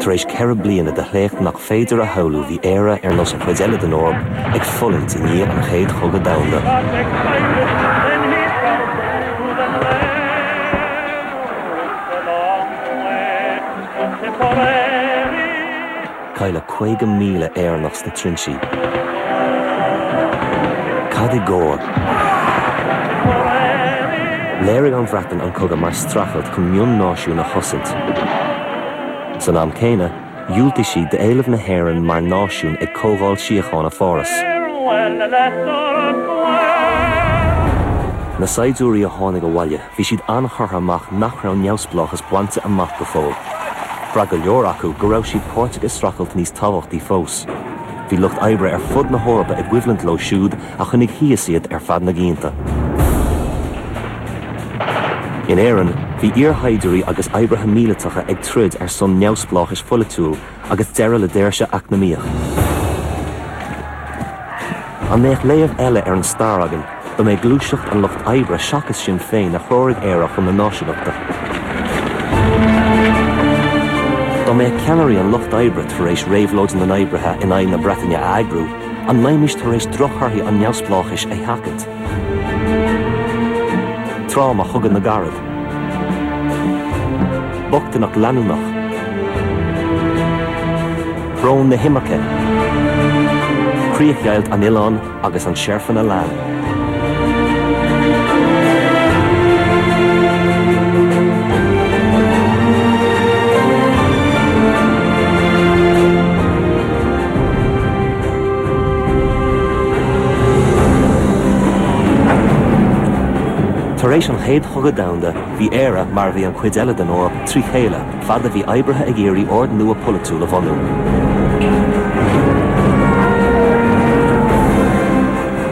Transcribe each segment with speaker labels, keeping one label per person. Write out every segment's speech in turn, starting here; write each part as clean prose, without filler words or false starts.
Speaker 1: tar éis ceithre bliana de chléocht nach féidir a hallú bhí éire ar nos an chuideile den orb ag folant I ní an chéad chugad damhanda. Caile 50,000 éarnachs na trinseí. Cad I gcóir. Léirigh an bhreatain an cogad mar strachelt chun mion náisiún a chosint. San am céine, dhiúltaigh siad de éilimh na hÉireann mar náisiún ag cógáil síocháin a fóras. Na saidúirí a tháinig a bhaile, bhí siad anchortha amach nach raibh neamhspleáchas bainte amach go fóil. Bra go leor acu go raibh siad páirteach is strachelt níos tábhachtaí fós. Bhí lucht oibre ar fud na hórba ag uimhleant leo siúd a chunig híos iad ar fad na ginnta. In hÉireann, bhí iarthaidirí agus oibrithe míleatacha ag trid ar son neamhspleáchas folitúil agus deireadh le déirse eacnamaíoch. An méach léamh eile ar an stair agan, ba mé glúiseacht an lucht oibre seachas sin féin a chóirigh éire chun na náisiúnachta. Tá mé ceannarí an lucht oibre tar éis réabhlóid na oibrithe in aghaidh na Breataine a aigrú, an maimis tar éis drochtharthaí an neamhspleáchas é hacant. Trám a chugan na garad. Bochtanach leanúnach. Brón na himmarce. Críochgeilt an Ileán agus an seirfan a lean. Tar éis an chéad chugad damhanda, bhí éire mar bhí an chuideile den orb trí chéile, fad a bhí oibrithe ag éirí ord nua politúil a bhanú.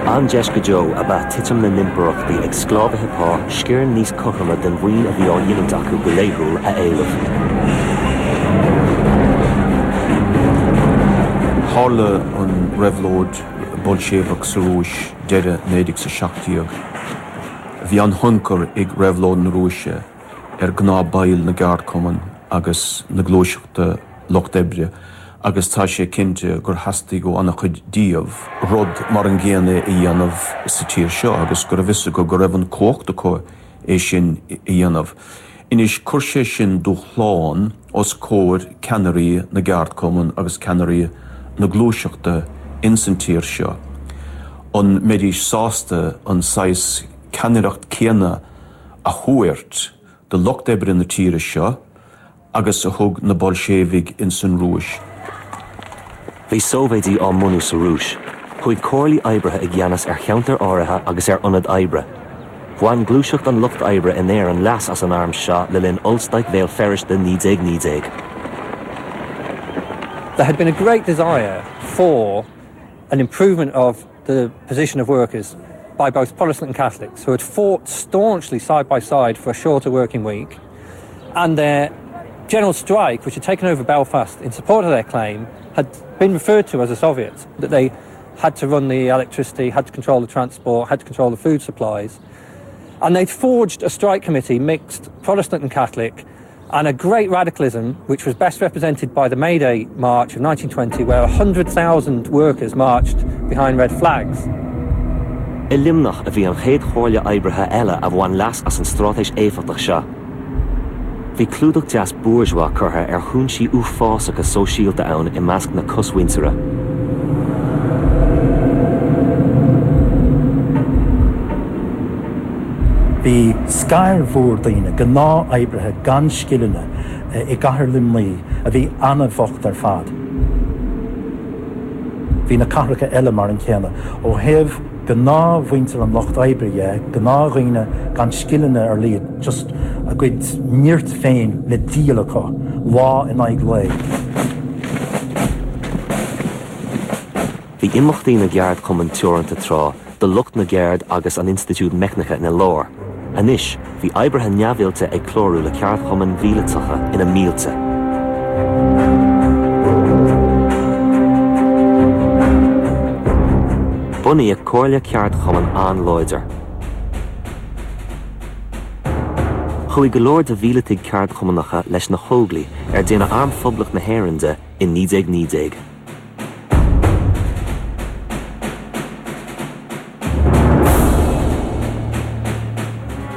Speaker 1: An deis go Joe a bheith titim na nimpeachtaí ag sclábithe pá sciorn níos cothama den bhain a bhí á dhéanamh acu go léithúil a éilimh.
Speaker 2: Hála an reibhlóid bolséiveach sa rúis deire 1970. Bhí an thuncur ag reibhlóid na rúise ar gná bail na Paris Commune agus na glóiseachta Locht Ebre agus tá sé cinnte gur hastigh go anna chuid díobh rud mar an gcéanna I dhéanamh sa tír seo agus gur bhisa go raibh an cócht acu é sin I dhéanamh. Inis chuir sé sin do chláán os cóir ceannarí na Paris Commune agus ceannarí na glóiseachta in san tír seo. An méidís sásta an sais ceannaireacht céanna a thuairt de Locht Ebre na tíre seo agus a thug na bolséivigh in san rúis.
Speaker 1: Bhí Sóivéidí á munú sa rúis. Chuig cóirlaí oibrithe ag dhéanas ar cheantar áirithe agus ar ionad oibre. Bhain glúiseacht an lucht oibre in éire an leas as an arm seo le linn ulstaigh bhéal ferris de 1990.
Speaker 3: There had been a great desire for an improvement of the position of workers by both Protestant and Catholics, who had fought staunchly side by side for a shorter working week, and their general strike, which had taken over Belfast in support of their claim, had been referred to as a Soviet, that they had to run the electricity, had to control the transport, had to control the food supplies. And they'd forged a strike committee, mixed Protestant and Catholic, and a great radicalism, which was best represented by the May Day March of 1920, where 100,000 workers marched behind red flags.
Speaker 1: I limnach a bhí an chéad chóirle oibrithe eile a bhain leas as an strátais éifireach seo. Bhí clúdach deas bourgeois curtha ar chúnsí uafásacha sóisialta ann I measc na cosmhaintere.
Speaker 4: Bhí scair mhór daoine go ná oibrithe gan scileanna I gcathair limlaí a bhí anna bhocht ar fad. Bhí na cathracha eile mar an chéanna ó thaobh go ná bhaintear an Locht Oibre go ná dhaoine gan scileanna ar liad, just a gcuid níort féin le díalacha, lá in aghaidh le.
Speaker 1: Bhí imeachtaí na Gard Commune teoranta trá, de lucht na Gard agus an Institút Meicneacha na Lár. Anois, bhí oibrithe neamhbhéalte ag clóriú le Paris Commune mhíleatacha ina mílte. Bunaí ag cóirle Paris Commune an Loidir. Chuig golóir de bhíletigh ceart chumanacha leis na chóglaí déana arm phoblach na hÉireannde in 1990.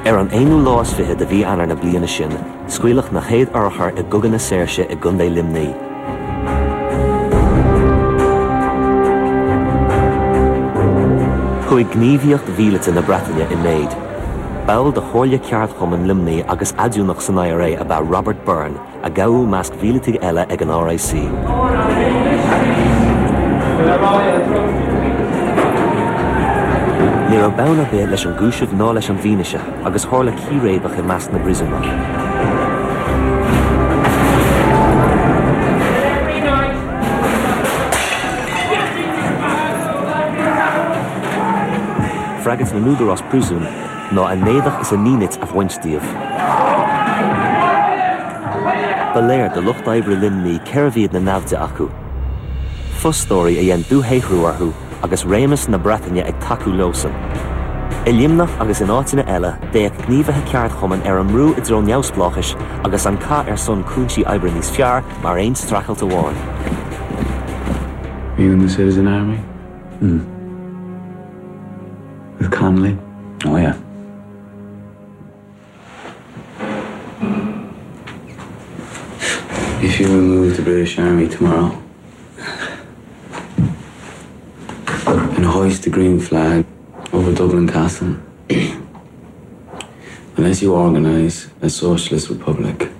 Speaker 1: An éanú lás fithe de bhí anar na bliana sin, scaoilech na chéad orchar I gcogadh na Saoirse I gContae Limnaí. Chuig gníomhaíocht bhíleata na Breataine I méid. Bail de chóirle ceart chumann Limnaí agus adúnach san IRA about Robert Byrne, a gabhú measc bhíletigh eile ag an RIC. Ní ra bena bé leis an gúisimh ná leis an bhíneise agus tharla círéibach I measc na brisúnach. Freagat na núdarás prúsún ná a néadach is a nínit a bhaintíomh. Ba léir de lucht oibre Limnaí ceirmhíad na nabhde acu. Fustóirí a dhéan dúthéichrú orthú agus réimeas na Breataine ag taú lósan. I Limnach agus in áiteanna eile déag gníomhaithe ceart chumann an mrú I dtreo neamhspláchais agus an cá son cúnsí oibre níos fearr mar aon strachailt amháin.
Speaker 5: Were you in the Citizen Army? With Connolly? Oh, yeah. If you remove the British Army tomorrow and hoist the green flag over Dublin Castle, unless you organise a socialist republic,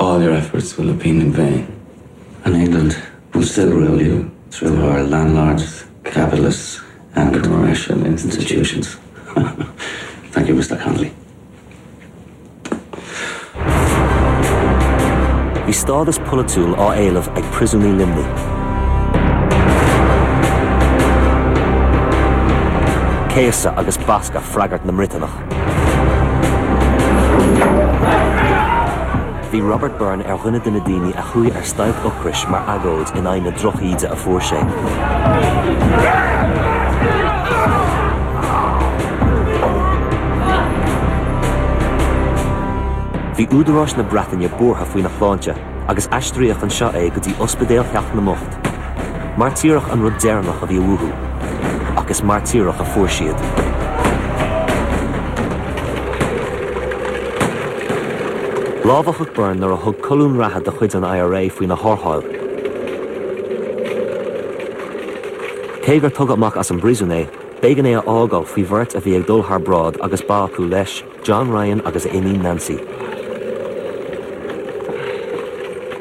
Speaker 5: all your efforts will have been in vain.
Speaker 6: And England will still rule you through our landlords, capitalists, and commercial institutions. Thank you, Mr. Connolly.
Speaker 1: Bhí stádas pulatúil á éileamh ag prisúnaí Limnaí. Céasa agus basca freagart na Mritanach. Bhí Robert Byrne dhuine de na daoine a chuaigh staibh upris mar agóid in aghaidh na drochaíde a fuair sé. Bhí údarás na Breataine buartha faoin na chláinte agus aistríoch an seo go dtí ospidéal cheach na mocht. Martíreach an rud déarnach a bhí uthú, agus martíreach a fuair siad. Lábhachach Byrne nar a thug colún ratha de chuid an IRA faoin na thortháil. Cé gur tugad amach as an brisúné, bégan é a ágáil faoi bhirt a bhí ag dul thar brád agus ba acu leis John Ryan agus Amy Nancy.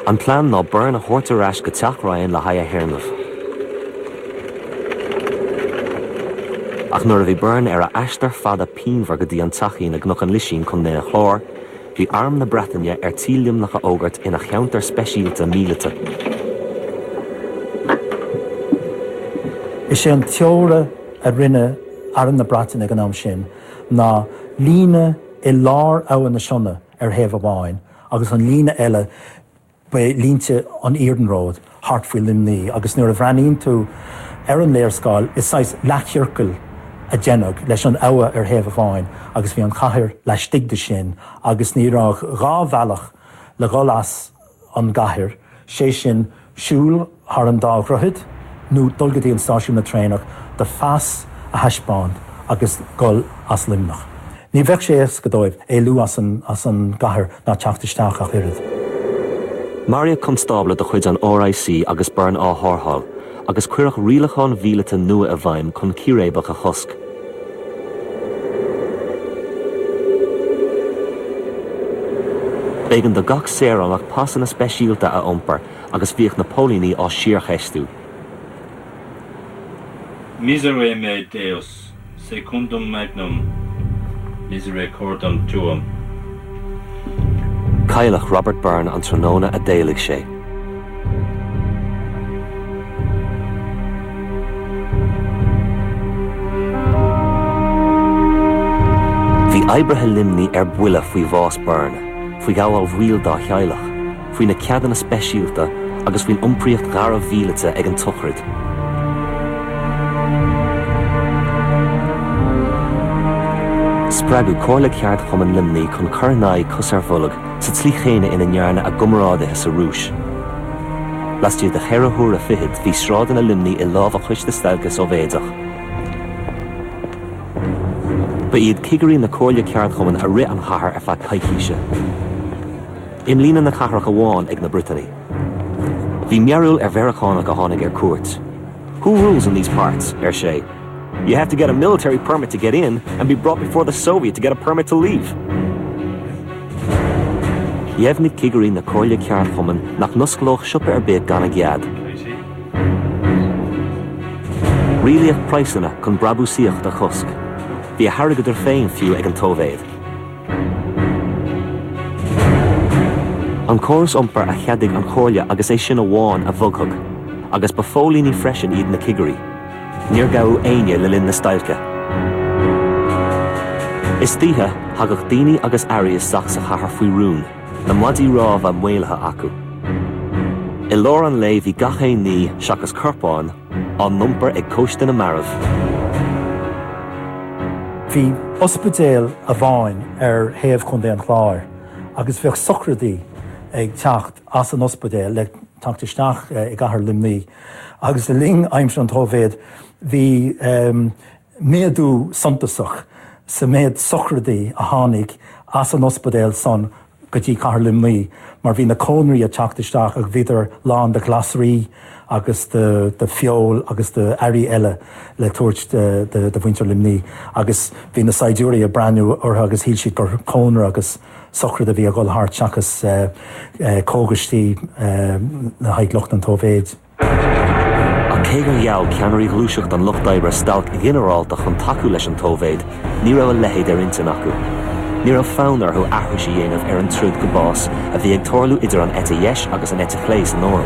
Speaker 1: An plán ná Byrne a thuirtear ais go teach Ryan le haigh a hÉireannmh. Ach nuair a bhí Byrne ar a eistar fada pínmhar go dtí an tachaín ag nach an lisín chun na chlár, bhí arm na Breataine tí limnach a ógart ina cheantar speisialta míleata.
Speaker 4: Is sé an teora a rinne ar na Breataine ag an am sin ná líne I lár abhainn na sionna ar thaobh amháin, agus an líne eile ba línte an HÉireann Road, thart faoi Limnaí, agus nuair a bhreaníonn tú ar an léirscáil is sais leithircail a déanamh leis an abha ar thaobh amháin, agus bhí an chathair leis stigde sin, agus ní rá bhealach le golas an gcathair, sé sin siúil thar an dá chruthid, nó dulgadtí an stáisiún na trénach de fas a heispáin agus gol as Limnach. Ní bheith sé go dóibh éú as an gcathair ná teachtasteach a chuirid.
Speaker 1: Maria Constable de chuid an RIC agus Byrne á thortháil, agus cuireadh rialachán bhíleata nua a bhaim chun círéibach a chosc. Bégan do gach séarannach pasanna speisialta a iompar agus bhíoh na póilíní á siarcheistú.
Speaker 7: Miserere me Deus, secundum magnum, misericordum tuum.
Speaker 1: Cailleach Robert Byrne an tróna a déalaigh sé. Bhí oibrithe Limnaí ar buile faoi bhás Byrne, faoi gabháil bhrial dá cheailach, faoi na ceadanna speisialta agus faoin iompríocht ghara bhíleata ag an tuchrid. bragu cóla ceart chuman limní chun curnáid cosar bhulag sa tlí chéine ina nearna a gumráda sa rúis. Lastíad de cheirithúr a fihid hí srádan a limní I láb a chuis de stelgus ó bhéadach. Ba iad cigarí na cóla ceart chuman a ri an chahar ar fa caiiciise. Im lína na caharach amháin ag na Brittany. Bhí mearúil Veracánach a tháinig cuairt. Who rules in these parts, sé? You have to get a military permit to get in and be brought before the Soviet to get a permit to leave. Yevnik cigarí na cóla ceart chuman nach nusclóch siúpa beit gan a ghead. Rialaíocht praisana chun brabúsíocht a chosc. Bhí a harragad féin fiú ag an tóvéid. An córas umpar a cheadig an chóla agus é sin amháin a bhughug, agus ba fólíní freisin iad na cigarí. Níor gaú aine le linn na stailce. Is títhe thagach daoine agus airí isteach sa chathair faoi rún, na mudaí rámh a mhéalathe acu. I lár an lé bhí gach é ní seachas corpáin an numpar ag cóiste na marbh.
Speaker 4: Bhí ospidéal a bháin thaobh chun an chláir, agus bheadh socradaí ag teacht as an ospidéal le teachtasteach I gcathair limní. Agus le ling aimse an tóvéid bhí méadú suntasach sa méad socradaí a tháinig as an ospidéal son go dtí chathair limní, mar bhí na cónaí a teachtasteach ag bhíidir lán de glasraí agus de fiol agus de airí eile le tuairt de bhaintear limní, agus bhí na saidúirí a breanú ortha agus híl siad gur cónar agus socrad a bhí a gcóil thart seachas cógastí na haidlocht an tóvéid.
Speaker 1: An cé go gheall ceannarí glúiseacht an luchtaibhre stalc I gginearálta chun taú leis an tóvéid, ní raibh a lehéad ar intin acu. Ní raibh fánar thu aithris I dhéanamh ar an trúd go bás a bhí ag torlú idir an éite dheis agus an éite chléis an óra.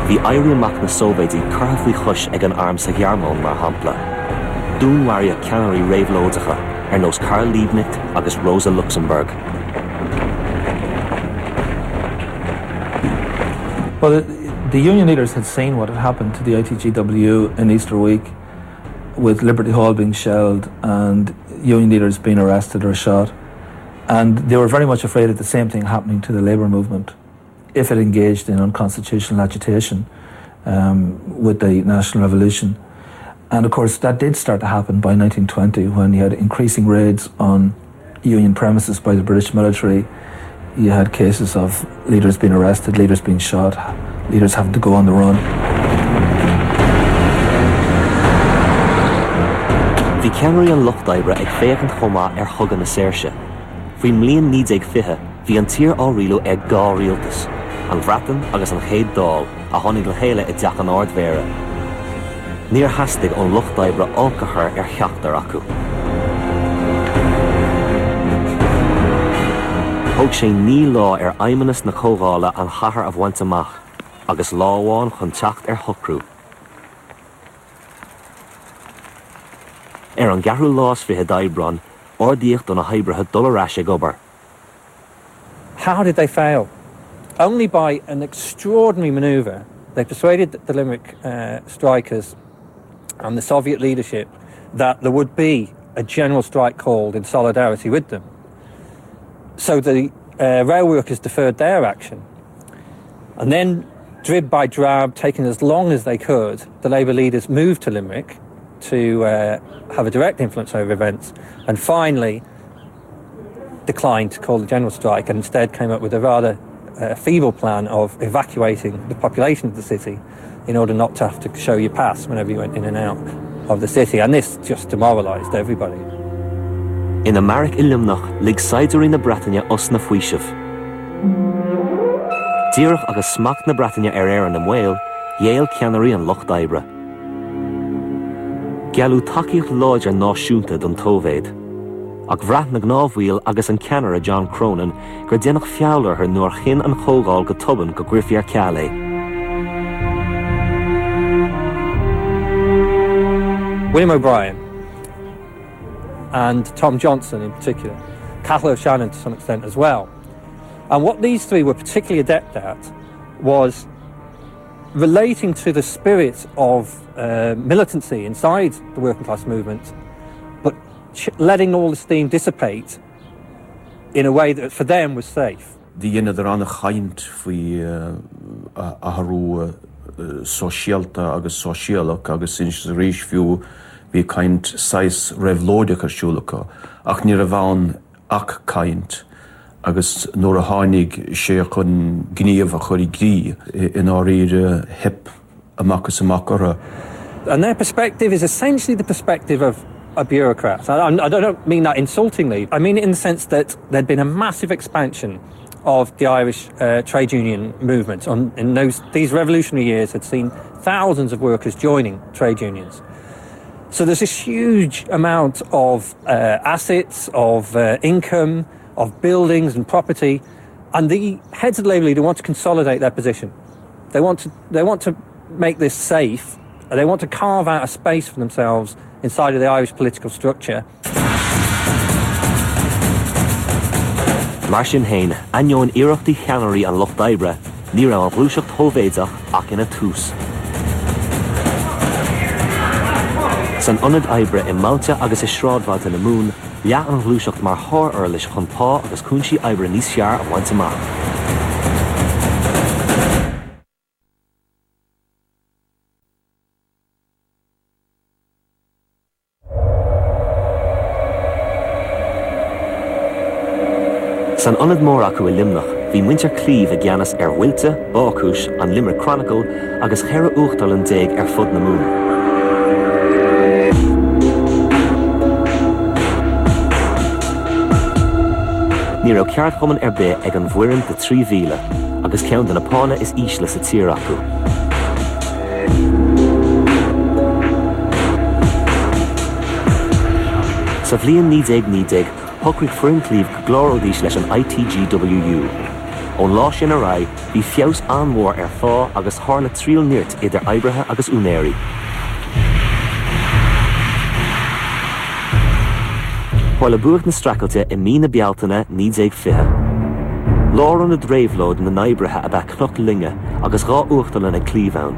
Speaker 1: Bhí éirí amach na Sóivéidí curtha faoi chuis ag an arm sa ghearmón mar hampla. Dúnmhaire ceannarí réamhlóideacha ar nós Karl Liebknecht agus Rosa Luxemburg.
Speaker 8: Well, the union leaders had seen what had happened to the ITGW in Easter week, with Liberty Hall being shelled and union leaders being arrested or shot. And they were very much afraid of the same thing happening to the labour movement if it engaged in unconstitutional agitation with the national revolution. And of course that did start to happen by 1920, when you had increasing raids on union premises by the British military. You had cases of leaders being arrested, leaders being shot, leaders having to go on the run.
Speaker 1: Bhí ceannarí an luchtaibhre ag féachant chomá ar thugan na saoirse. Faoi mbliain níd ag fiche, bhí an tír á rialú ag gá rialtas, an bhratan agus an chéad dáil a tháinig le chéile I dteach an ardmhéara. Níor hastig an luchtaibhre olcachar ar cheachtar acu. Thóg sé ní lá ar aimimenas na cógála an chathair a bhaint amach, agus láháin chun teacht ar thocrú. Ar an gearrú lás fithe d'Oibreán, ordaíocht don na haibrithe dul arás ag obair.
Speaker 3: How did they fail? Only by an extraordinary manoeuvre. They persuaded the Limerick strikers and the Soviet leadership that there would be a general strike called in solidarity with them. So the rail workers deferred their action. And then, drib by drab, taking as long as they could, the Labour leaders moved to Limerick to have a direct influence over events, and finally declined to call the general strike and instead came up with a rather feeble plan of evacuating the population of the city in order not to have to show your pass whenever you went in and out of the city. And this just demoralised everybody.
Speaker 1: In Americ Ilimnach lig saidirí na Bretagne os na fuisih. Díreach agus smacht na Bretagne ar éireann na Mhaol, dhéal ceannarí an Loch d'Oibre. Gealú takeíocht láidir náisiúnta don tóvéid. Ach bhreath na gnámhhuial agus an ceanara John Cronin gur déanach fiálar ar nuair chin an chógáil go tuban go gcuirfí ar ceall é.
Speaker 3: William O'Brien and Tom Johnson in particular, Cathal O'Shannon to some extent as well. And what these three were particularly adept at was relating to the spirit of militancy inside the working class movement, but letting all the steam dissipate in a way that for them was safe.
Speaker 2: Die ene der an chaint fwy a harú sosialta agus sosialach agus syns rís fiú vi kaint sais revlóideach arsúlacha ach ní a bhain ach kaint agus nóair a hánig sé chun gníomh a chuir grí in áíre hip amachchas amach.
Speaker 3: And their perspective is essentially the perspective of a bureaucrat. I don't mean that insultingly. I mean it in the sense that there'd been a massive expansion of the Irish trade union movement. In these revolutionary years had seen thousands of workers joining trade unions. So there's this huge amount of assets, of income, of buildings and property, and the heads of the Labour League want to consolidate their position. They want to make this safe. They want to carve out a space for themselves inside of the Irish political structure.
Speaker 1: Mar sin féin, ainneoin iarachtaí cheannairí an Loch d'Oibre, ní raibh an bhlúiseacht thóbhéideach ach ina tús. San ionad Oibre I Moulte agus I Sráidbhaillte na Mún, leath an bhlúiseacht mar thar leis chun pá agus cúnsí Oibre níos fearr a bhaint amach. San ionad mór acu I limnach, bhí muintear clíomh a gceannas bhuilte, bácúis, an Limerick Chronicle agus cheithre uachtal an déag fud na Mún. Ní raibh ceart chumann be ag an bhuireann de 3,000 agus ceann den apána is ísle sa tír acu. Sa bhliain 1990, thugraigh foireann clíomh go glóródís leis an ITGWU. Ón lá sin a raibh, bhí feabhas anmhór fá agus tharla tríal nirt idir oibrithe agus únéirí. While buach na stracailte I mína bealtaine 1920. Lár an na dréimhlóid na naibrithe a bheith cnocht linge agus rá uachtail na clíomhán.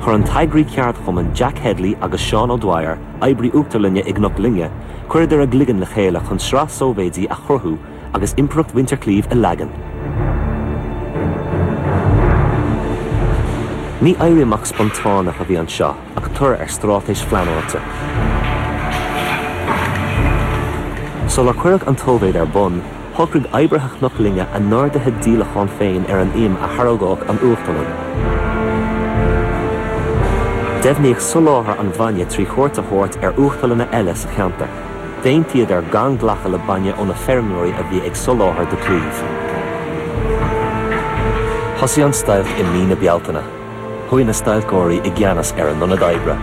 Speaker 1: Chur an taigraí ceart chumann Jack Headley agus Sean O'Dwyer, oibrí uachtalinne ag gnocht linge, chuir a gligan le chéile chun srá Sóivéidí a chorthú agus impreacht winterclíomh I legan. Ní éireamach spontánach a bhí an seo ach tur strátais fleanóirte. So le cuireadh an tómhéid bun, thugraigh oibrithe gnocht linge a náirdathe díleachán féin an im a tharrógáach an uachtalan. Devníoch soláthair an bhaine trí chuairt a thuairt uachtalanna eile sa cheantar. Déintiad gan ghlacha le baine ó na feirmeoirí a bhí ag soláthair de clíomh. Thosaigh an stailt I mína bealtaine. Chuaigh na stailgóirí I gceannas an ionad Oibre.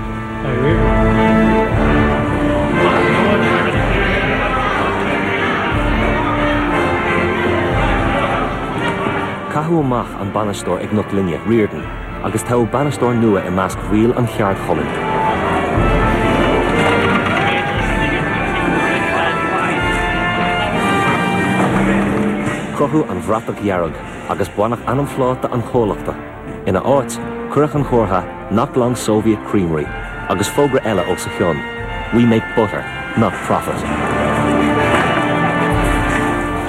Speaker 1: Cathú amach an banaisteoir ag gnocht linge Riordan, agus tá banaisteoir nua I measc rial an cheart cholann. Crothú an bhreatach dhearg agus buanach anam phláta an chólachta. Ina áit, cuireadh an chomhartha Not Long Soviet Creamery agus fógra eile ó sa cheann. We make butter, not profit.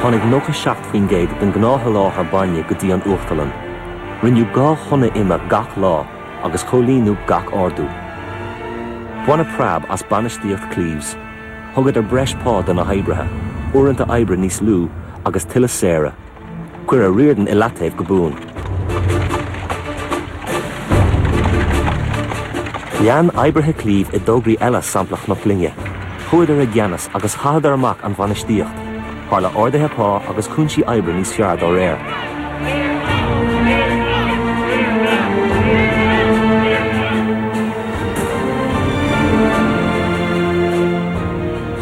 Speaker 1: Tháinig nócha seacht faoin géad den gnátha láthair baine go dtí an uachtalan. Rinneú gá chuna imime gach lá agus cholínú gach ardú. Buana prab as banistíocht clíomhs. Thugad breis pád na haibrithe, uaireanta oibre níos lú agus tuile séire. Cuir a Riordan I leataobh go bún. Lean oibrithe clíomh I dógraí eile samplach nach linge. Chuaigh a gceannas agus chadar amach an bhanistíocht. Tharla ordaithe pá agus cúnsí oibre níos fearr dó réir.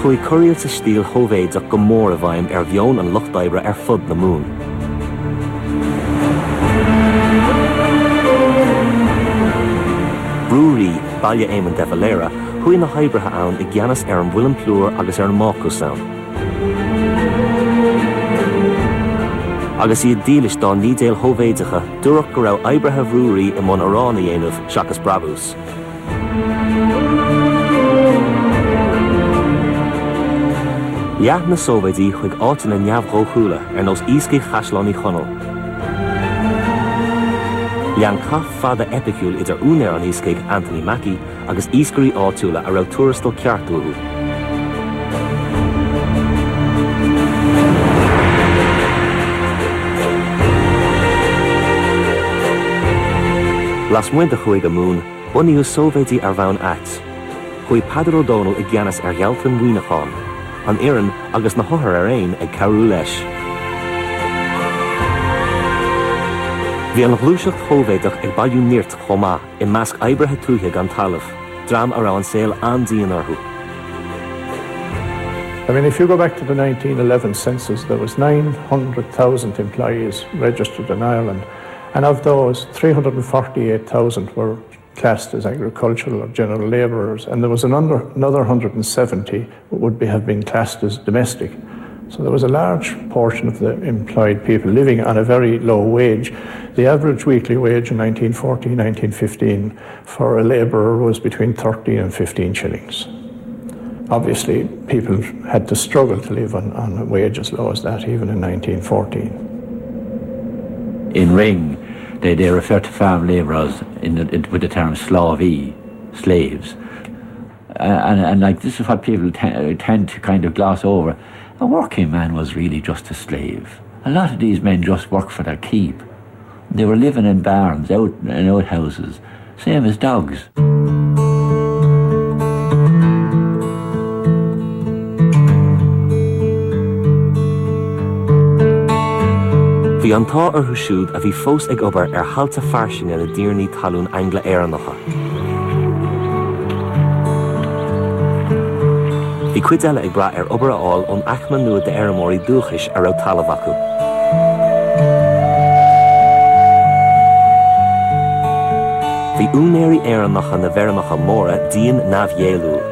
Speaker 1: Chuaigh curiail sa stíl thóbhéideach go mór a bhaim bheonn an Loch d'Oibre fud na Mún. Brewery bailile éimeann de Valera, chuaigh na haibrithe ann I gceannas an bhuilean plúr agus an mácús ann. agus iad dílis dá nídéal Sóivéideacha dúradh go raibh oibrithe bhrúirí i mbun Iorán a dhéanamh seachas brabús. Leath na Sóivéidí chuig áitina neamhghóchúla nós íscaigh chaisleánaí chonal. Lean caf fada epiciúil idir únair an íscaigh Anthony Mackie agus íscarí áitiúla a raibh túrastal ceartúrú. Las muinte chuig a mún, bunaíodh Sóivéidí ar bhain at. Chuig Peadar O'Donnell i gceannas ar ghealtain Mhuinecháin, an hÉireann agus na hothair ar aon ag cabhrú leis. Bhí an bhlúiseacht Sóivéideach ag bailiú níort chomá i measc oibrithe túthaigh an talamh, drám ar an saol andíon orthu.
Speaker 9: I mean, if you go back to the 1911 census, there was 900,000 employees registered in Ireland, and of those, 348,000 were classed as agricultural or general labourers, and there was another 170 would have been classed as domestic. So there was a large portion of the employed people living on a very low wage. The average weekly wage in 1914, 1915 for a labourer was between 13 and 15 shillings. Obviously, people had to struggle to live on a wage as low as that, even in 1914.
Speaker 10: In Ring, they refer to farm labourers with the term slavey, slaves. And like this is what people tend to kind of gloss over. A working man was really just a slave. A lot of these men just worked for their keep. They were living in barns, out in outhouses, same as dogs.
Speaker 1: Bhí an tá orthu siúd a bhí fós ag obair ar halta fairsinge na díornaí talún Angla Éireannacha. Bhí cuid eile ag bra ar obair aáil ón achman nua de Éireamóirí dúchais ar raibh talamh acu. Bhí únéirí Éireannacha na bheirmeacha móra díon nabhdhéalúil.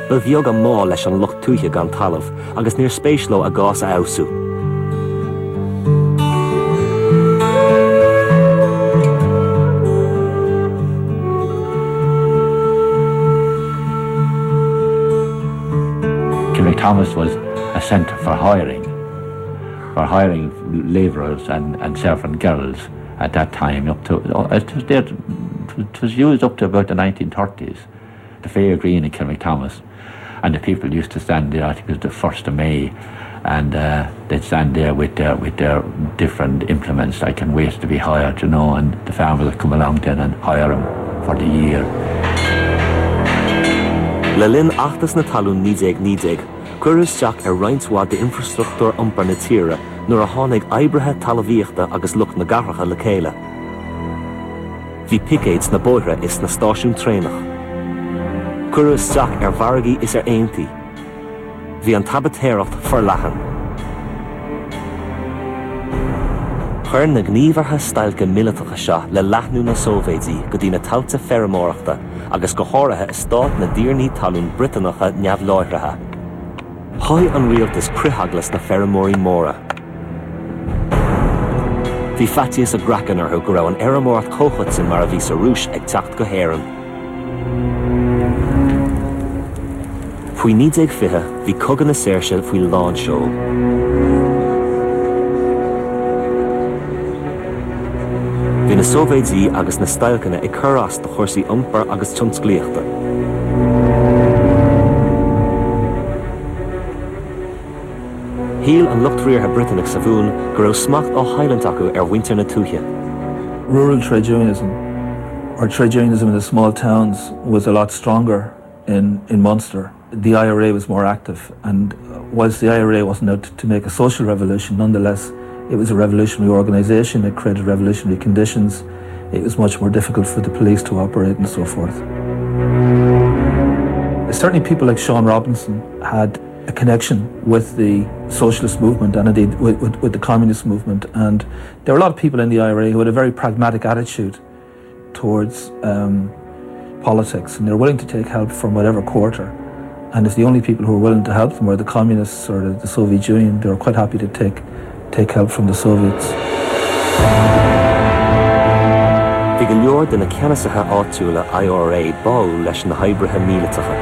Speaker 1: Ba bheag an má leis an lucht túthaigh gan talamh agus níor spéisló a gás a ausú.
Speaker 10: Thomas was a centre for hiring labourers and servant girls at that time. It was used up to about the 1930s, the Fair Green in Kilmacthomas, and the people used to stand there. I think it was the 1st of May, and they'd stand there with their different implements like and wait to be hired, and the farmers would come along then and hire them for the year.
Speaker 1: Le linn achtas na talún nídéag, cuireadh teach ar roinntmhád de infrastruchtúr iompar na tíre nuair a tháinig oibrithe talmhaíochta agus lucht na garracha le chéile. Bhí picéids na bóithre is na stáisiún trénach. Cuireadh teach ar bhargaí is ar aontaí. Bhí an tabatéireacht forleathan. Chuir na gníomhartha stailce militeacha seo le leathnú na Sóivéidí go dtí na tailte feirmeoireachta agus go háirithe is stáit na díornaí talún Britainacha neamhláithrethe. Haid an rialtas crithaglas na feirmeoirí móra. Bhí faitias a grachan orthu go raibh an Éireamórt cóchutsa mar a bhí sa rúis ag teacht go hÉireann. Faoi 1920, bhí cogadh na Saoirse faoi lán seol. Bhí na Sóivéidí agus na stailceanna ag cur as do chursaí iompar agus tionsclaíochta. Híl an luchtríortha Britanach sa bhún go raibh smacht á Highland acu ar winter na túthe.
Speaker 8: Rural trade unionism, or trade unionism in the small towns, was a lot stronger in Munster. The IRA was more active, and whilst the IRA wasn't out to make a social revolution, nonetheless it was a revolutionary organisation. It created revolutionary conditions. It was much more difficult for the police to operate and so forth. Certainly people like Sean Robinson had a connection with the socialist movement and indeed with the communist movement, and there were a lot of people in the IRA who had a very pragmatic attitude towards politics, and they were willing to take help from whatever quarter, and if the only people who were willing to help them were the communists or the Soviet Union, they were quite happy to take take help from the Soviets.
Speaker 1: Bhí go leor de na ceannasaithe áitiúla IRA báú leis na hoibrithe míleatacha.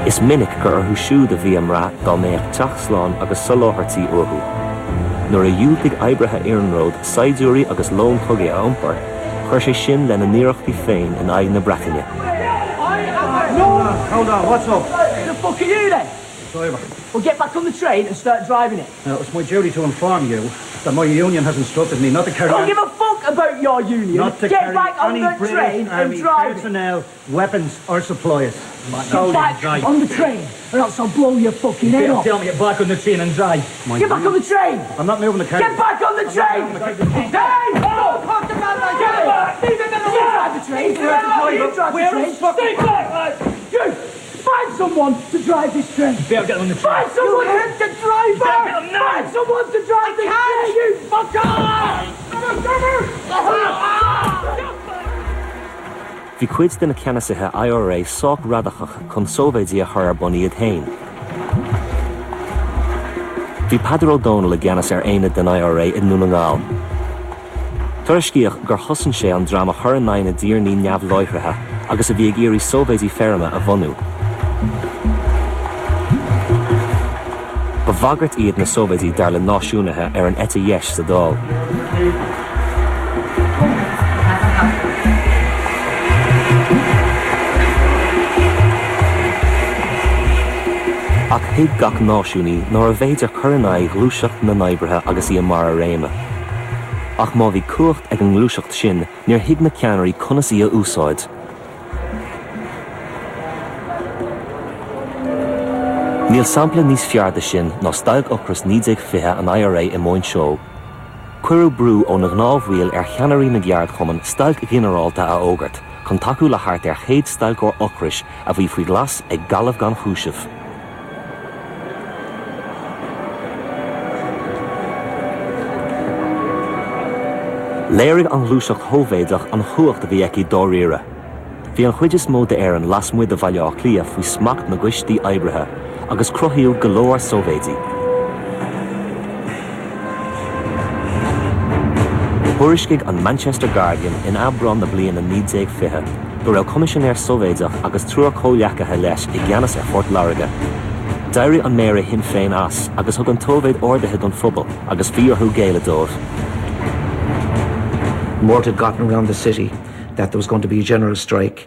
Speaker 1: Is minic gur arthú siúd a bhí amrá dá méach teach sláán agus soláthirtí orthú. Nuair a dhiúltaigh oibrithe Éireann Road saidúirí agus lón tugaí a iompar, chuir sé sin le na níochtaí féin in aghaidh na Breataine.
Speaker 11: Hold on, what's up?
Speaker 12: The fuck are you then?
Speaker 11: Driver.
Speaker 12: Well, get back on the train and start driving it.
Speaker 11: Now, it's my duty to inform you that my union has instructed me not to carry
Speaker 12: I don't give a fuck about your union.
Speaker 11: Not to
Speaker 12: get
Speaker 11: carry
Speaker 12: back on
Speaker 11: any
Speaker 12: the
Speaker 11: British
Speaker 12: train and
Speaker 11: Army
Speaker 12: drive
Speaker 11: personnel, weapons or supplies.
Speaker 12: Get back on the train or else I'll blow your fucking head off.
Speaker 11: Tell me, get back on the train and drive.
Speaker 12: Get back on the train!
Speaker 11: I'm not moving the car.
Speaker 12: Get back on the train! Hey! Oh! Fuck the man like get back! Leave him alone! You drive the train! You drive the train! Stay back! You! Find someone to drive this train!
Speaker 11: You better get on the train.
Speaker 12: Find someone to drive her! Find someone to drive this train! You fucker!
Speaker 1: Bhí cuid de na ceannasaithe IRA sách radachach chun Sóivéidí a chur bunaíod hain. Bhí Peadar O'Donnell a gceannas aine den IRA in nua ngáil. Tuairiscíodh gur thosann sé an drama chur an naine díornaí neamhláithrithe agus a bhí ag iarraí Sóivéidí ferma a bhunú. Ba bhagart iad na Sóivéidí dar le náisiúnathe ar an eite dheis sa dál. Ach hiad gach náisiúnaí nóair a bhéidir churannaigh glúiseacht na naibrithe agus í mar a réime. Ach má bhí cuacht ag an glúiseacht sin níor hiag na ceannairí conas í a úsáid. Níl sampla níos fiarda sin ná stailg ocras 1920 an IRA i móin seo. Cuireadh brú ó na gnámhhuial ar cheannairí na gheard chumann stailg ginearálta a ógart, chun taú le hart ar chéad stailgóir ocrais a bhí faoi glas ag galamh gan chúisih. Léirigh an glúiseacht thómhéadach an chuacht a bhí ag í dóríire. Bhí an chuid is mó de Éireann las muid a bhaile clia faoi smacht na gcuistí oibrithe agus cruthaíodh go leor Sóivéidí. Thuairiscigh an Manchester Guardian in Abron na bliana 1920 go raibh coimisinéir Sóivéideach agus trúr cóleachchathe leis i gceannas ar Fort Lariga. D'éirigh an méire hin féin as agus thug an tómhéid ordaithe don phobal agus bhíorthú géile dóibh.
Speaker 13: Word had gotten around the city that there was going to be a general strike,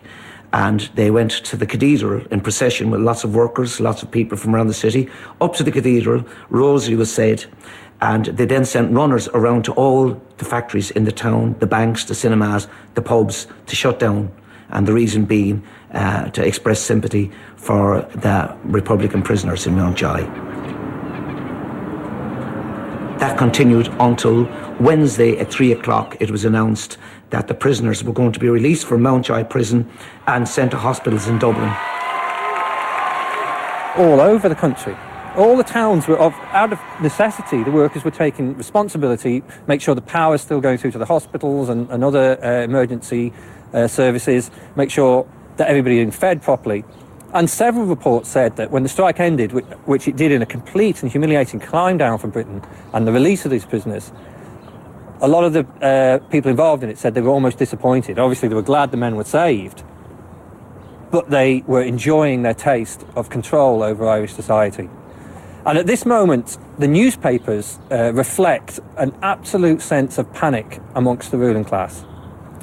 Speaker 13: and they went to the cathedral in procession with lots of workers, lots of people from around the city, up to the cathedral. Rosary was said, and they then sent runners around to all the factories in the town, the banks, the cinemas, the pubs, to shut down, and the reason being to express sympathy for the Republican prisoners in Mountjoy. That continued until Wednesday at 3 o'clock. It was announced that the prisoners were going to be released from Mountjoy prison and sent to hospitals in Dublin.
Speaker 3: All over the country, all the towns were out of necessity. The workers were taking responsibility, make sure the power is still going through to the hospitals and other emergency services, make sure that everybody is fed properly. And several reports said that when the strike ended, which it did in a complete and humiliating climb down from Britain, and the release of these prisoners, a lot of the people involved in it said they were almost disappointed. Obviously, they were glad the men were saved, but they were enjoying their taste of control over Irish society. And at this moment, the newspapers reflect an absolute sense of panic amongst the ruling class.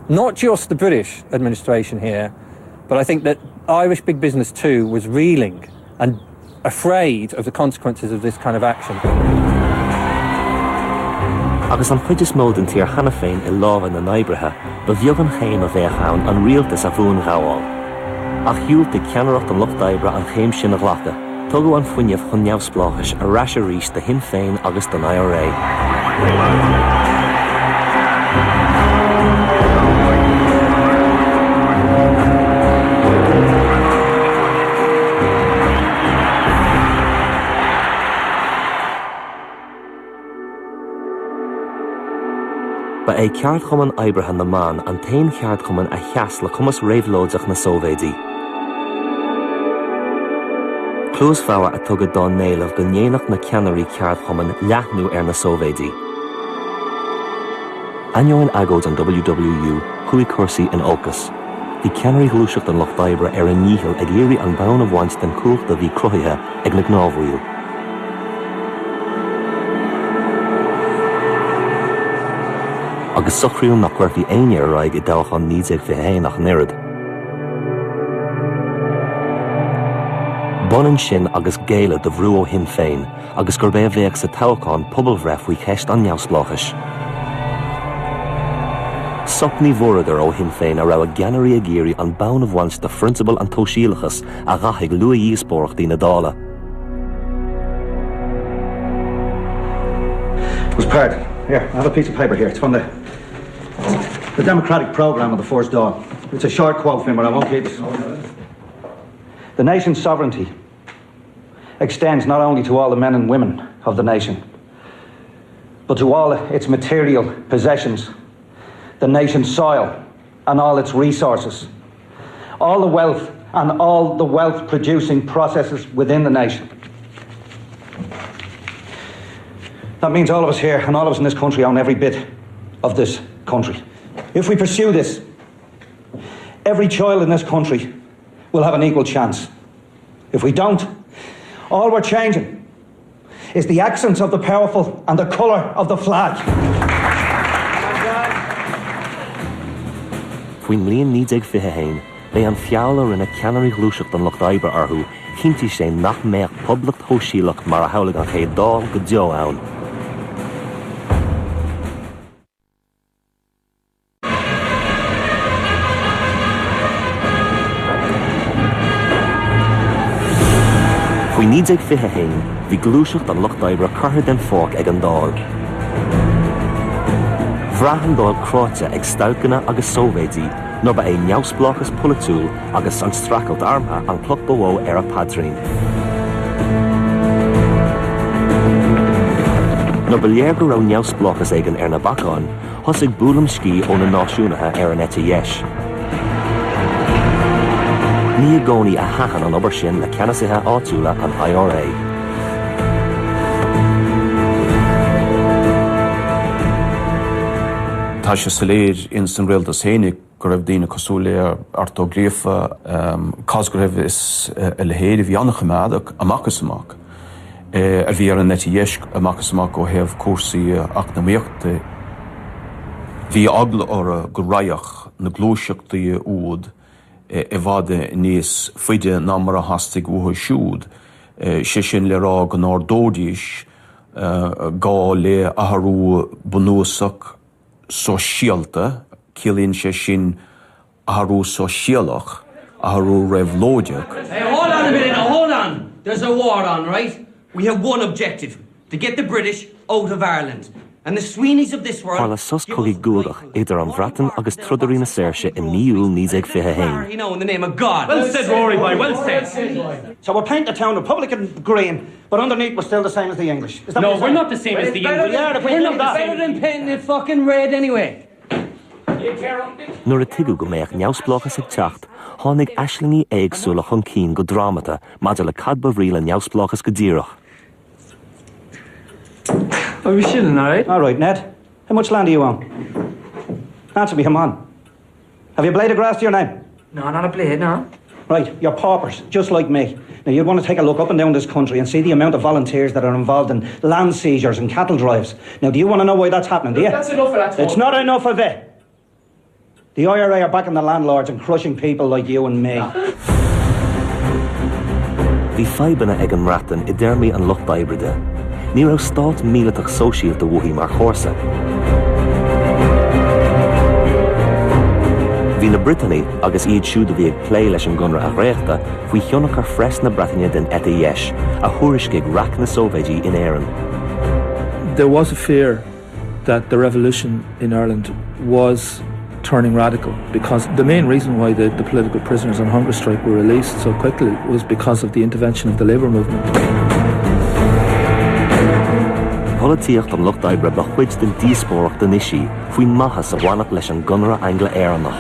Speaker 3: Not just the British administration here, but I think that Irish big business too was reeling and afraid of the consequences of this kind of action.
Speaker 1: Agus an chuid is mód an tír chana féin I lámha na naibrithe, ba bheag an chéim a bheith ann an rialtas a bhún ghabháil. Ach hiúlta ceannareacht an lucht oibre an chéim sin a ghlacha, tugadh an fuinneamh chun neamhspláchais a reis a rís de hin féin agus den IRA. Ba é ceart chumann oibrithe na man an tain cheart chumann a cheas le chumas réamhlóideach na Sóivéidí. Clús fáha a tugad dá néileamh go ndéanach na ceannairí ceart chumann leathnú ar na Sóivéidí. Ainneoin agóid an WWU chuaigh cursaí in Olcas. Bhí ceannairí glúiseacht an Loch d'Oibre ar an níthil ag éirí an bhann a bhaint den cuachta bhí cruthaithe ag na gnámhúil. Agus sochraíonn nach cuireadh bhí aine ar aghaidh i dteach an 1921 nach neiread. Bonan sin agus géile de bhrú ó Sinn Féin, agus gur bé bhéag sa toghcháin pobalbhreith faoi cheist an neamhspláchais. Sopní mhóradar ó Sinn Féin a raibh a geannairí a géirí an bhann a bhaint de frintibal an tóisialachas a ghaithigh luaí spóireachtaí na dála.
Speaker 11: It was part. Here, I have a piece of paper here. It's from the democratic programme of the First Dawn. It's a short quote from it, I won't keep it. The nation's sovereignty extends not only to all the men and women of the nation, but to all its material possessions, the nation's soil and all its resources, all the wealth and all the wealth-producing processes within the nation. That means all of us here and all of us in this country own every bit of this country. If we pursue this, every child in this country will have an equal chance. If we don't, all we're changing is the accents of the powerful and the colour of the flag.
Speaker 1: Faoin mbliain 1921 bé an fiall ar ina ceannairí glúiseacht an Loch d'Oibre orthu, cinnti sé nach méach poblacht hóisialach mar a thabhladh an chéad dál go deo ann. Faoin 1921 bhí glúiseacht an Loch d'Oibre curtha den fág ag an dál. Bhreathan dál cráite ag Stalcanna agus Sóivéidí nó ba é neamhspláchas polatúil agus an stracailt armtha an cloch bhó ar a padrín. Nó ba léir go raibh neamhspláchas éigean ar na bacáin, thosaigh bualam scí ó na náisiúnatha ar an éite dheis. Ní gcónaí a thaithin an obair sin na ceannasaithe áitiúla an IRA.
Speaker 2: Tá sé sa léir in san réaltas hénig go raibh daoine cosúil léir artógréfa cos go raibh is a lehéad bhí annach amach amachchas amach. A bhí ar an éite dheis amachchas amach ó thaobh cuasaí ach na míochta. Bhí agla ortha go raiach na glúiseachtaí úd I bhfada níos faide ná mar a hastigh utha siúd. Sé sin le rá go nárdóidís gá le athrú bunúsach sóisialta, ciallaíonn sé sin athrú sóisialach, athrú réabhlóideach.
Speaker 14: Hey, hold on a minute now, hold on. There's a war on, right? We have one objective, to get the British out of Ireland. And the Sweeneys of this world...
Speaker 1: Parla sos cogaí gúdach idir an bhratan agus trudarí na saoirse in níúil 1921.
Speaker 14: You know, in the name of God.
Speaker 11: Well said, Rory, boy, well said. So we're painting the town Republican green, but underneath we're still the same as the English. Is that
Speaker 14: no, we're not the same as the English. We're not better than painting it fucking red anyway.
Speaker 1: Nuair a tuigú go méach neamhspláchas ag teacht, tháinig aislingaí éagsúla chun cín go drámata, maidir le cadba bhríle neamhspláchas go díreach.
Speaker 14: Are we chilling, all right?
Speaker 11: All right, Ned. How much land do you own? Answer me, come on. Have you a blade of grass to your name?
Speaker 14: No, not a blade, no.
Speaker 11: Right, you're paupers, just like me. Now, you'd want to take a look up and down this country and see the amount of volunteers that are involved in land seizures and cattle drives. Now, do you want to know why that's happening, do you?
Speaker 14: That's enough of that.
Speaker 11: It's not enough of it. The IRA are backing the landlords and crushing people like you and me.
Speaker 1: Bhí feibanna ag an mratan I deirmí an Loch d'Oibre de. Ní raibh stát míleatach sóisialta mhuaithe mar chósa. Bhí na Brittany agus iad siúd a bhí ag plé leis an gunra a réachta faoi cheannach ar freis na Breataine den éite dheis a thuairiscigh rac na Sóivéidí in Éireann.
Speaker 8: There was a fear that the revolution in Ireland was turning radical, because the main reason why the political prisoners on hunger strike were released so quickly was because of the intervention of the labour movement.
Speaker 1: Políocht an Loch d'Oibre ba chuid den díospóireacht den isí faoi maithas a bhainach leis an gunra Angla Éireannach.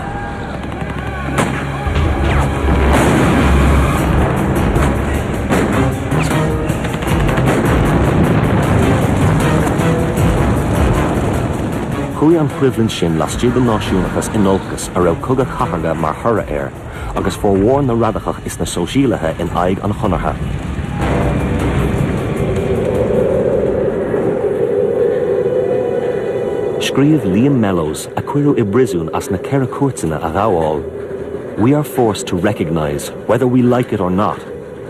Speaker 1: Gui an chuimhlinn sin las siad an náisiúnachas inolchas a raibh cogad catharga mar thura air, agus fórmhór na radachach is na sóisialathe in aghaidh an chonartha. Scríomh Liam Mellows a cuireadh I brisún as na ceithre cuairteanna a ghabháil. We are forced to recognize, whether we like it or not,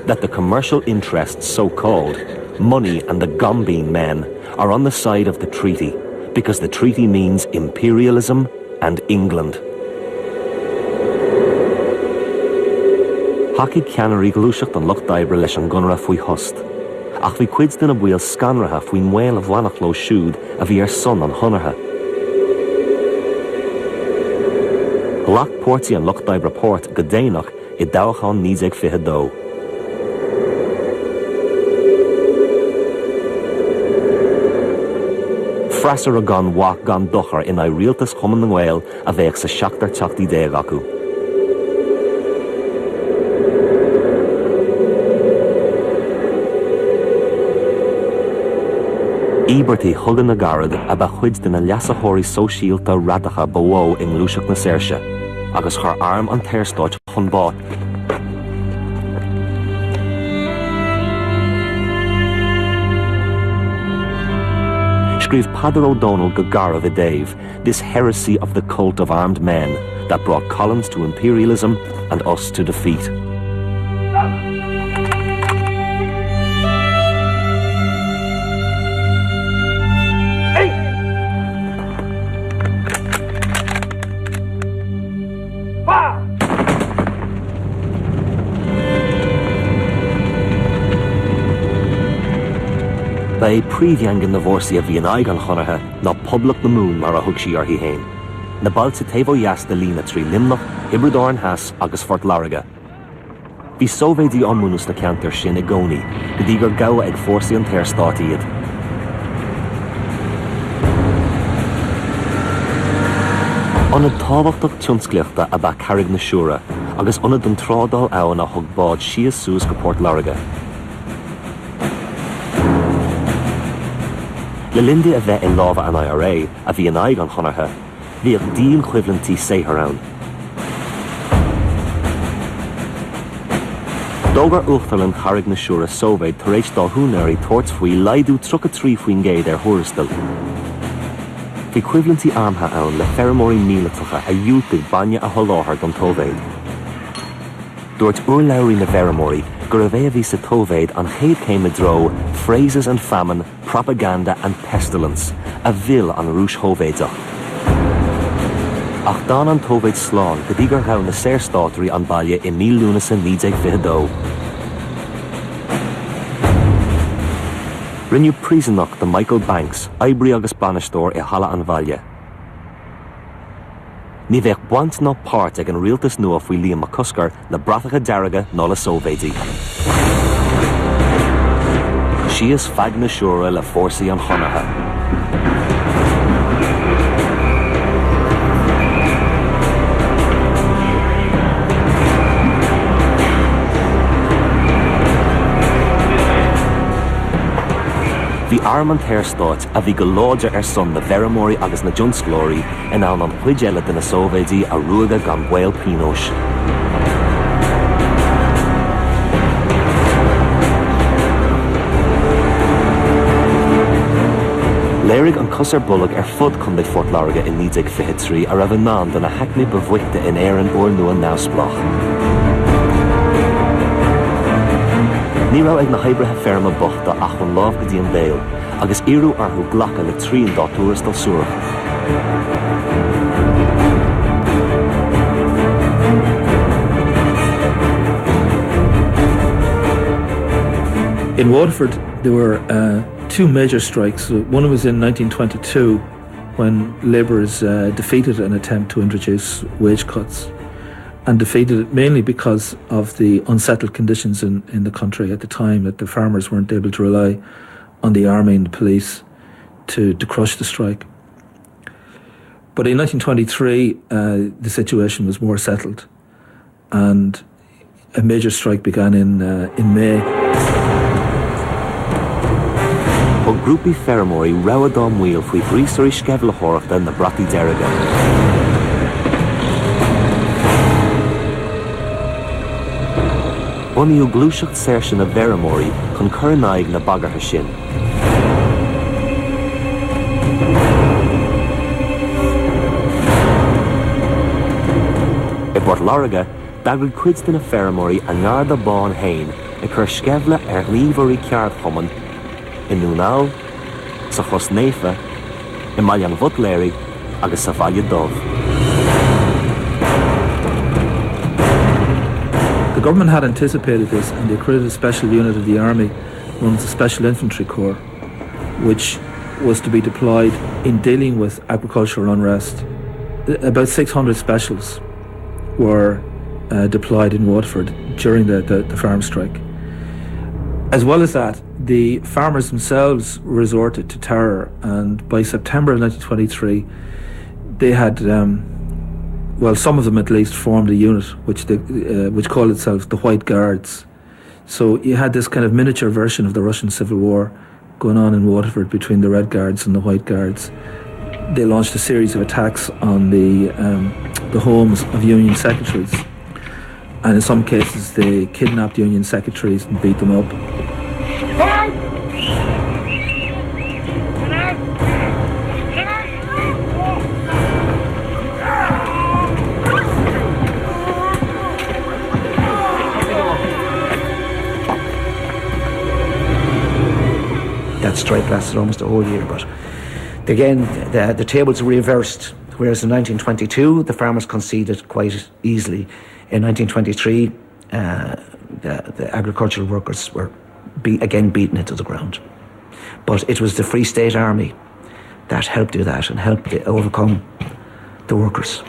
Speaker 1: that the commercial interests, so-called, money and the gombeen men, are on the side of the treaty, because the treaty means imperialism and England. Hacig ceannarí glúiseacht an lucht d'oibre leis an gunra faoi host, ach bhí cuid den a bhuail scanratha faoi mhaol a bhhanachló siúd a bhí ar son an chonartha. Glach pórtaí an lucht d'oibre port go déanach I dabhachán 1922. Freasar a gan wach gan dochar in ai rialtas chuman na Gael a bheith sa seachtar teachtaí déag acu. Íbertí thugan na garad a ba chuid den na leasachóirí sóisialta radacha bhó in Lúiseach na Saoirse, agus chur arm an téirstáit chun bát. Scríomh Padar O'Donnell go Garabh I Dave, this heresy of the cult of armed men that brought Collins to imperialism and us to defeat. Bei príomhheangan na bhórsaí a bhí an aghaidh an chonartha ná poblacht na mún mar a thug sí orthu héin. Na bailte taobh ó dheas de lína trí limnach, Ibredáin Heas agus Fort Laraga. Bhí Sóivéidí anmúnas na ceantar sin I gcónaí, go dtí gur gabha ag fórsaí an téirstáit iad. Anad tábhachtach tionscleachta a bheith carreg na siúra, agus anad an trádal ann a thug bád sias suas go Port Laraga. Le linde a bheith I lábha an IRA a bhí an aghaidh an chonartha, bhí ag díl chuimhlintí saothair. Dógar uachtarlann charreg na siúra Sóivéid tar éis dá húnairí toirt faoi laidú trucha trí faoin géad ar thuairistil. Bhí cuimhlintí armtha ann le feramóirí míleatacha a dúiltigh bainne a tholáthar don Tóivéid. Dúirt urlabhraí na feramóirí gur a bheith a bhí sa Tóivéid an chéad céim dro, phrases and famine, propaganda and pestilence, a bhil an rúis Tóivéidach. Ach dan an Tóivéid sláán go dtí gur raibh na Saoirstátairí an baile I 1922. Rinneadh príosnach de Michael Banks, oibrií agus banistóir I Hala an Bhaile. Ní bheith buint ná páirt ag an rialtas nua faoi Liam McCusker na bratacha dearga ná le Sóivéidí. Sias feag na siúra le fórsaí an chonartha. Bhí arm an téirstáit a bhí go láidir ar son na feramóirí agus na Dionslóirí in ann an chuid eile de na Sóivéidí a ruaga gan bhail pínóis. Léirigh an cosar bullag ar fud chun de Fort Laraga in 1923 a raibh an ná don na heicní bhhuichte in éireann uair nua neamhsplach. Ní raibh ag na hoibrithe ferma bochta ach an lámh go dtí an béal, agus iarú arthú ghlacha le tríon dá túras dá suúrach.
Speaker 8: In Waterford, there were two major strikes. One was in 1922 when labourers defeated an attempt to introduce wage cuts, and defeated it mainly because of the unsettled conditions in the country at the time, that the farmers weren't able to rely on the army and the police to crush the strike. But in 1923, the situation was more settled, and a major strike began in May.
Speaker 1: O grúpi fermóí rawadá muil faoi brísarí sceflathóireachta na Bratí Deirge. Bunaíodh glúiseacht saoirse na bheramóí chun curnáig na bagartha sin. I Bord Láirge, dagad cuid na fermóí a ngáard a bán hain I chur scefla líomhairí ceart chumann in Núnáil, sa Chos Néife, I Mailean Bhutléirí agus sa Bhaile Dubh.
Speaker 8: The government had anticipated this and they created a special unit of the army known as the Special Infantry Corps, which was to be deployed in dealing with agricultural unrest. About 600 specials were deployed in Waterford during the farm strike. As well as that, the farmers themselves resorted to terror, and by September of 1923 they had some of them at least formed a unit which called itself the White Guards. So you had this kind of miniature version of the Russian Civil War going on in Waterford between the Red Guards and the White Guards. They launched a series of attacks on the homes of Union secretaries, and in some cases they kidnapped Union secretaries and beat them up.
Speaker 13: That strike lasted almost a whole year, but again the tables were reversed. Whereas in 1922 the farmers conceded quite easily, in 1923 the agricultural workers were again beaten into the ground. But it was the Free State Army that helped do that and helped overcome the workers.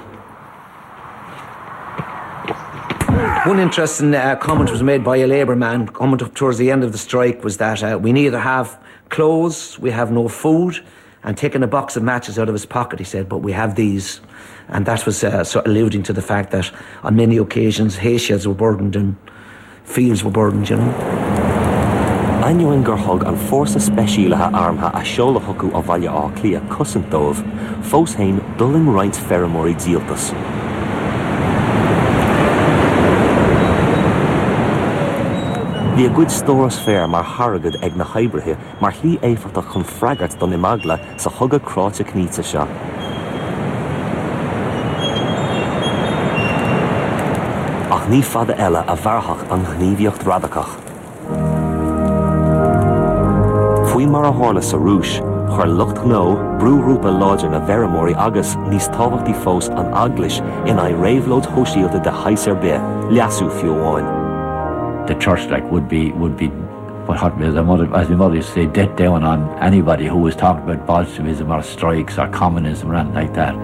Speaker 13: One interesting comment was made by a Labour man coming up towards the end of the strike was that we neither have clothes, we have no food, and taking a box of matches out of his pocket, he said, but we have these. And that was sort of alluding to the fact that on many occasions hay sheds were burdened and fields were burdened, you know.
Speaker 1: Ainneoin gur thug an fórsa speisialatha armtha a seolalathachú ó bhaile á clia cosint dóibh, fós hain dulling roinnt ferramóirí díaltas. Bhí a gcuid stóras fér mar haragad ag na haibrithe mar hlí éifeachta chun freagart don imagla sa thugad cráite cníte seo. Ach ní fada eile a bharthach anghníomhaíocht radacach. Fuoi mar a hála sa rúis, chuir lucht gnó, brúrúpa láidir na bheramóirí agus níos tábhachtaí fós an aglis in a réimhlóid hóisialta de haiser be, leasú fiúháin.
Speaker 10: The church would be what happened is, as my mother used to say, dead down on anybody who was talking about Bolshevism or strikes or communism or anything like that.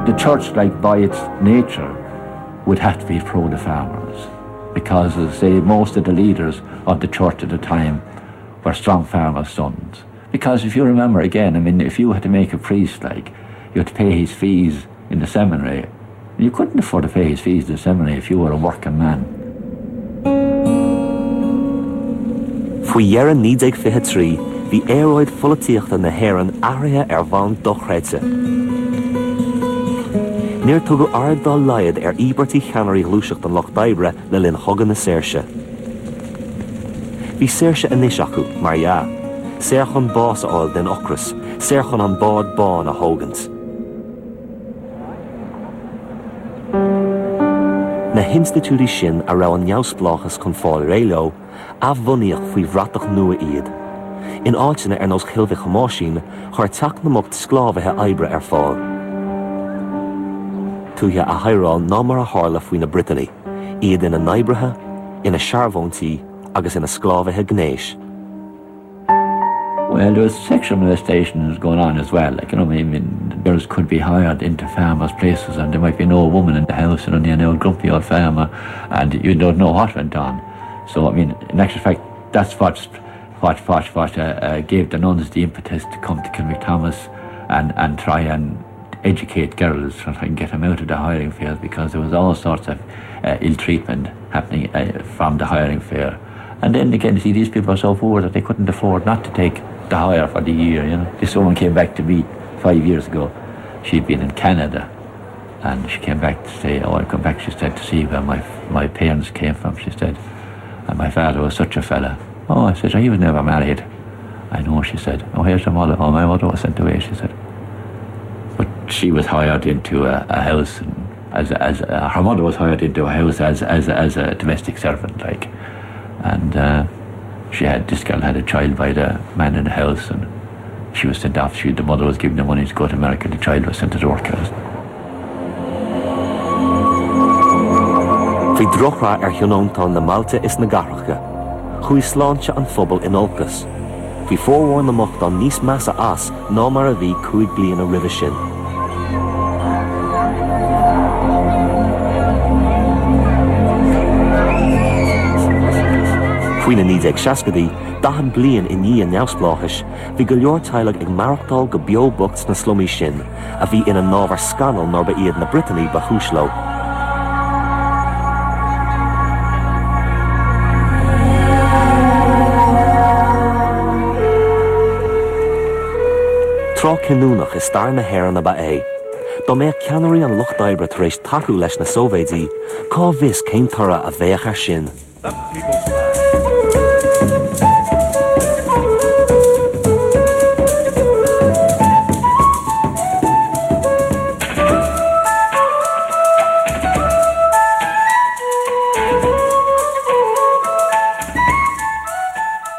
Speaker 10: The church, by its nature, would have to be pro the farmers, because, as I say, most of the leaders of the church at the time were strong farmers' sons. Because if you remember again, if you had to make a priest, you had to pay his fees in the seminary. You couldn't afford to pay his fees in the seminary if you were a working man.
Speaker 1: Fuoi dhearadh 1923, bhí éaróid folíochta na hÉireann athraithe bhain dochreidte. Níor tugadh ardal laiad íbertí cheannairí glúiseacht an Loch D'Oibre le linn thugan na saoirse. Bhí saoirse anois acu, mar ja, saor chun bás áil den ocras, saor chun an bád bán a thógans. Na hinstitúí sin a raibh an neamhspláchas chun fáil réileo, a bhunaíoch faoi bhratach nua iad. In áitina nos chilmhigh chamáisín, chuir teach na mocht sclábhathe oibre fáil. Túthe a hÉireann ná mar a hála faoi na Brittany, iad ina naibrithe, ina searbhóntaí agus ina sclábhathe gnéis.
Speaker 10: Well, there was sexual molestation going on as well. Girls could be hired into farmers' places, and there might be no woman in the house, and only an old grumpy old farmer, and you don't know what went on. So, in actual fact, that's what gave the nuns the impetus to come to Kilmacthomas and try and educate girls, try and get them out of the hiring field, because there was all sorts of ill treatment happening from the hiring fair. And then again, see, these people are so poor that they couldn't afford not to take the hire for the year, you know. This woman came back to me 5 years ago. She'd been in Canada, and she came back to say, oh, I'll come back, she said, to see where my parents came from, she said. And my father was such a fella. Oh, I said, he was never married. I know, she said. Oh, here's your mother. Oh, my mother was sent away, she said. But she was hired into a house, and her mother was hired into a house as a domestic servant, like. And this girl had a child by the man in the house, and she was sent off. The mother was giving the money to go to America. The child was sent to the workhouse.
Speaker 1: Bhí drochra hionóntán na Malta is na Garracha. Chuí sláinte an phobal in Olcas. Bhí fórhhain amach don níos measa as ná mar a bhí 5 bliain a ribh sin. Faoin na 1960, 10 bliain in ní a neamhspláthais, bhí go leor taileach ag marachtáil go beobucht na slumí sin, a bhí ina nábhar scanal nar ba iad na Brittany ba chúsló. Trá cinúnach is star na hÉireann ba é. Dá mé ceannarí an lucht d'oibre tar éis tathú leis na Sóivéidí, cá bhís céim tora a bheith ar sin.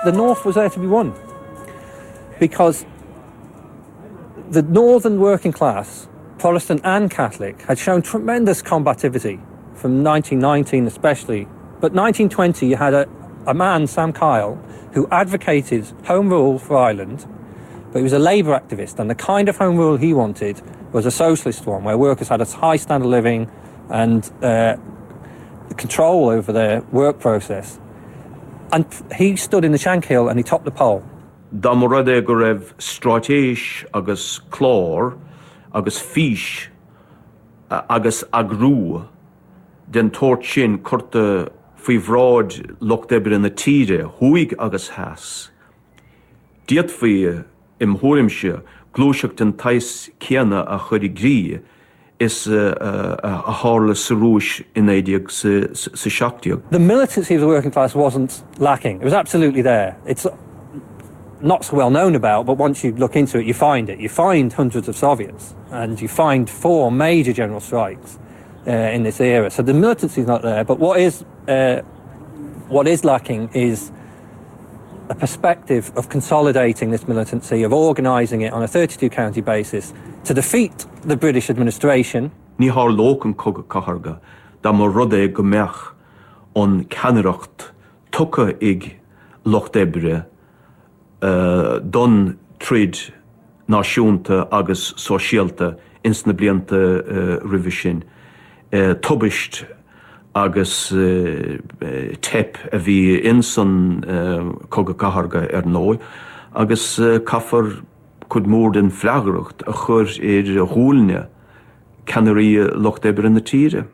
Speaker 3: The North was there to be won, because the northern working class, Protestant and Catholic, had shown tremendous combativity from 1919 especially. But 1920 you had a man, Sam Kyle, who advocated home rule for Ireland, but he was a labour activist, and the kind of home rule he wanted was a socialist one, where workers had a high standard of living and control over their work process. And he stood in the Shankill and he topped the poll.
Speaker 2: Da morade go raibh stratéis agus chlár agus fís agus agrú den tórt sin curta faoi bhráid lucht ebre in na tíre huaig agus heas. Diad faoi im thuairimse glúiseach den tais ceanna a chuir grí is a hála sarúis in éideag sa seachtaíoch.
Speaker 3: The militancy of the working class wasn't lacking. It was absolutely there. It's not so well known about, but once you look into it, you find it. You find hundreds of Soviets, and you find 4 major general strikes in this era. So the militancy is not there, but what is lacking is a perspective of consolidating this militancy, of organising it on a 32-county basis to defeat the British administration.
Speaker 2: Ní haar lócan cogad catharga, da mar rud é go meach an ceannaireacht tucha ag Loch Debre don tríd náisiúnta agus sóisialta ins na blianta roimhe sin. Tubist agus tep a bhí insan cogad catharga nói, agus caffar could mór den fleagaireacht a chur dhúilne ceannarí Loch Debre na tíre.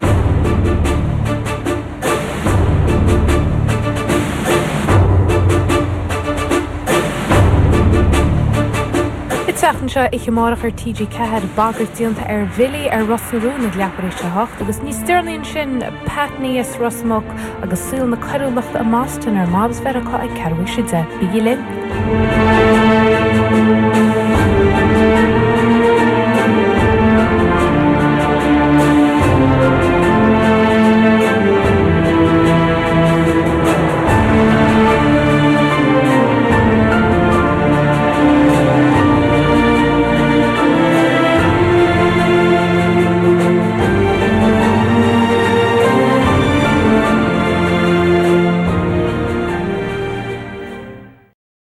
Speaker 15: Seachtain seo I cheamárach ar TG Cahad bagart díonta ar bhilí ar Rossnarún ag leaparéis se hocht, agus ní steirlíonn sin patníos Rossmach agus súil na coirúlacht a mástan ar mábs verachá ag ceirú si de. Bígí linn.